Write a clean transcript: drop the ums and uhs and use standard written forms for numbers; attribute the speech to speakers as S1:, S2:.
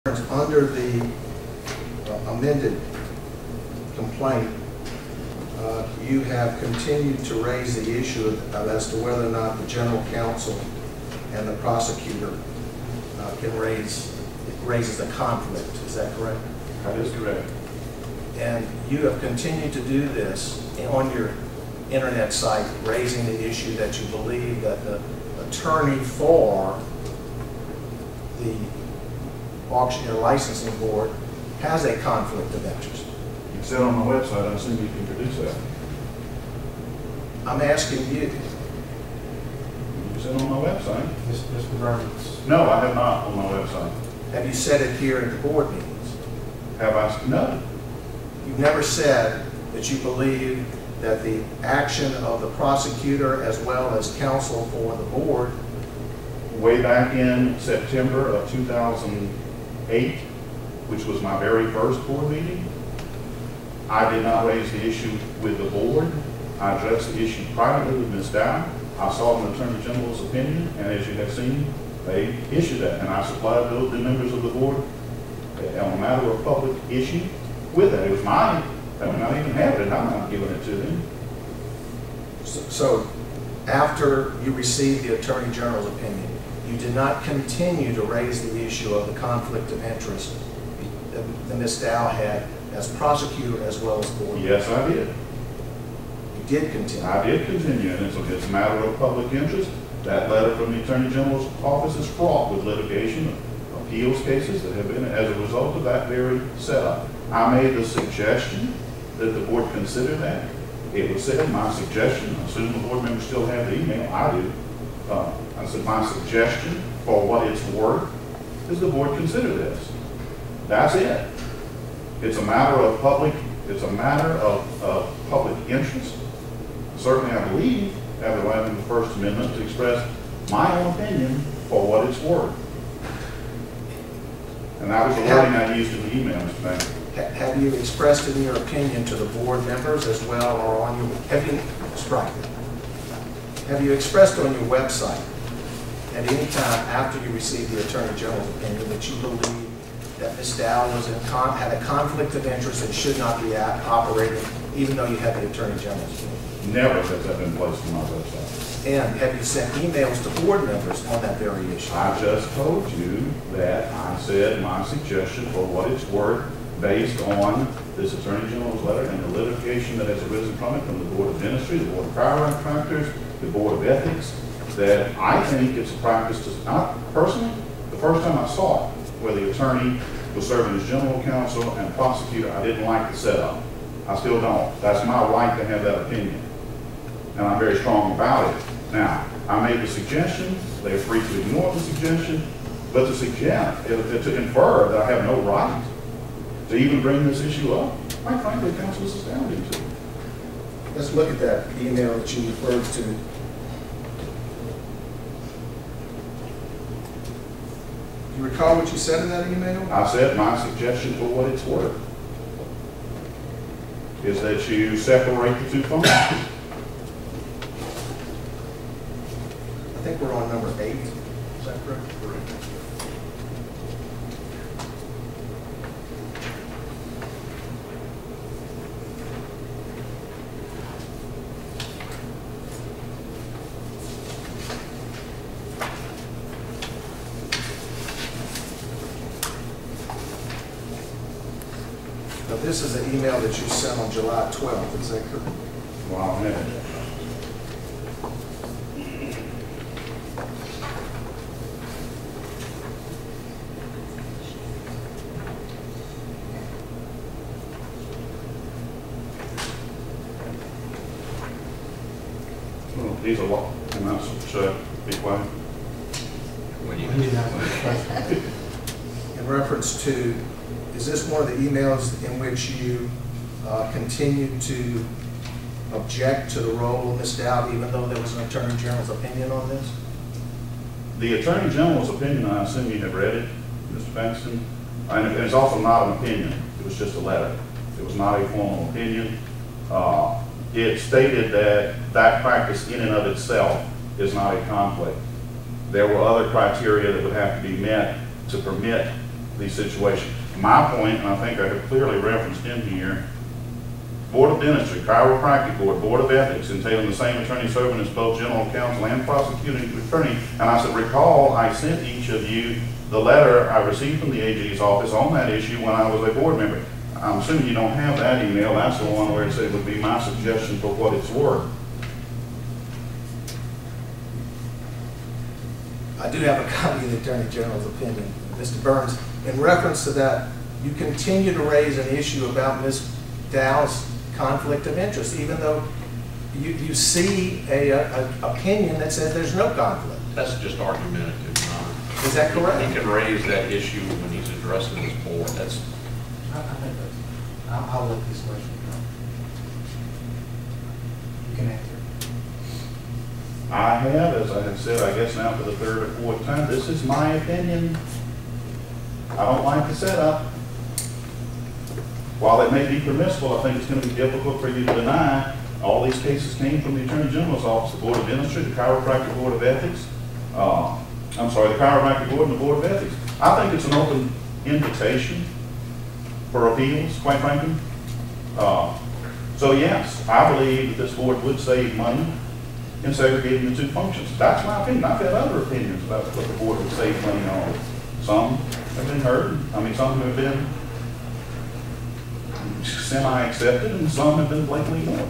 S1: Under the amended complaint, you have continued to raise the issue as to whether or not the general counsel and the prosecutor can raises a conflict. Is that correct?
S2: That is correct.
S1: And you have continued to do this on your internet site, raising the issue that you believe that the attorney for the auctioneer licensing board has a conflict of interest.
S2: You said on my website, I assume you can produce that.
S1: I'm asking you.
S2: You said on my website.
S3: Mr. Burns.
S2: No, I have not on my website.
S1: Have you said it here at the board meetings?
S2: Have I? No.
S1: You've never said that you believe that the action of the prosecutor as well as counsel for the board.
S2: Way back in September of 2008, which was my very first board meeting, I did not raise the issue with the board. I addressed the issue privately with Ms. Dow. I sought an Attorney General's opinion, and as you have seen, they issued that, and I supplied the members of the board on a matter of public issue with that. It was mine. I mean, I even have it, and I'm not giving it to them.
S1: So after you received the Attorney General's opinion, you did not continue to raise the issue of the conflict of interest that Ms. Dow had as prosecutor as well as board?
S2: Yes, I did.
S1: You did continue?
S2: I did continue, and it's a matter of public interest. That letter from the Attorney General's office is fraught with litigation, appeals cases that have been as a result of that very setup. I made the suggestion that the board consider that. It was said, my suggestion, I assume the board members still have the email, I do. I said, my suggestion for what it's worth is the board consider this. That's it. It's a matter of public interest. Certainly, I believe I have the right in the First Amendment to express my own opinion for what it's worth. And that was the wording I used in the email, Mr. Bankston.
S1: Have you expressed in your opinion to the board members as well, or on your, have you expressed on your website at any time after you received the Attorney General's opinion that you believe that Ms. Dow had a conflict of interest and should not be operating even though you had the Attorney General's opinion?
S2: Never has that been placed on my website.
S1: And have you sent emails to board members on that very issue?
S2: I just told you that I said my suggestion for what it's worth based on this Attorney General's letter and the litigation that has arisen from it, from the Board of Dentistry, the Board of Firearm Contractors, the Board of Ethics, that I think it's a practice to, not personally, the first time I saw it, where the attorney was serving as general counsel and prosecutor, I didn't like the setup. I still don't. That's my right to have that opinion. And I'm very strong about it. Now, I made the suggestion, they're free to ignore the suggestion, but to suggest, to infer that I have no right to even bring this issue up, quite frankly, counsel is astounding to me.
S1: Let's look at that email that you referred to. Do you recall what you said in that email?
S2: I said my suggestion for what it's worth is that you separate the two functions.
S1: I think we're on number 8. Is that correct? Correct. Now, this is an email that you sent on July 12th. Is that correct?
S2: Wow, man. Well, these are what, and that's, should I be quiet?
S1: In reference to, is this one of the emails in which you continued to object to the role of Ms. Dowd even though there was an Attorney General's opinion on this?
S2: The Attorney General's opinion, I assume you have read it, Mr. Bankston, and it's also not an opinion. It was just a letter. It was not a formal opinion. It stated that that practice in and of itself is not a conflict. There were other criteria that would have to be met to permit these situations. My point, and I think I have clearly referenced in here, Board of Dentistry, Chiropractic Board, Board of Ethics, entailing the same attorney serving as both general counsel and prosecuting attorney. And I said, recall, I sent each of you the letter I received from the AG's office on that issue when I was a board member. I'm assuming you don't have that email. That's the one where it said it would be my suggestion for what it's worth.
S1: I do have a copy of the Attorney General's opinion. Mr. Burns, in reference to that, you continue to raise an issue about Ms. Dow's conflict of interest, even though you see a opinion that says there's no conflict.
S3: That's just argumentative, Your Honor.
S1: Is that correct?
S3: He can raise that issue when he's addressing his board. That's.
S4: I think that's, I'll let this question go. You can answer.
S2: I have, as I have said, I guess now for the third or fourth time, this is my opinion. I don't like the setup. While it may be permissible, I think it's going to be difficult for you to deny all these cases came from the Attorney General's office, the Board of Dentistry, the Chiropractic Board of Ethics, the Chiropractic Board and the Board of Ethics. I think it's an open invitation for appeals, quite frankly. So yes, I believe that this board would save money in segregating the two functions. That's my opinion. I've had other opinions about what the board would save money on. Some have been heard. I mean, some have been semi-accepted, and some have been blatantly ignored.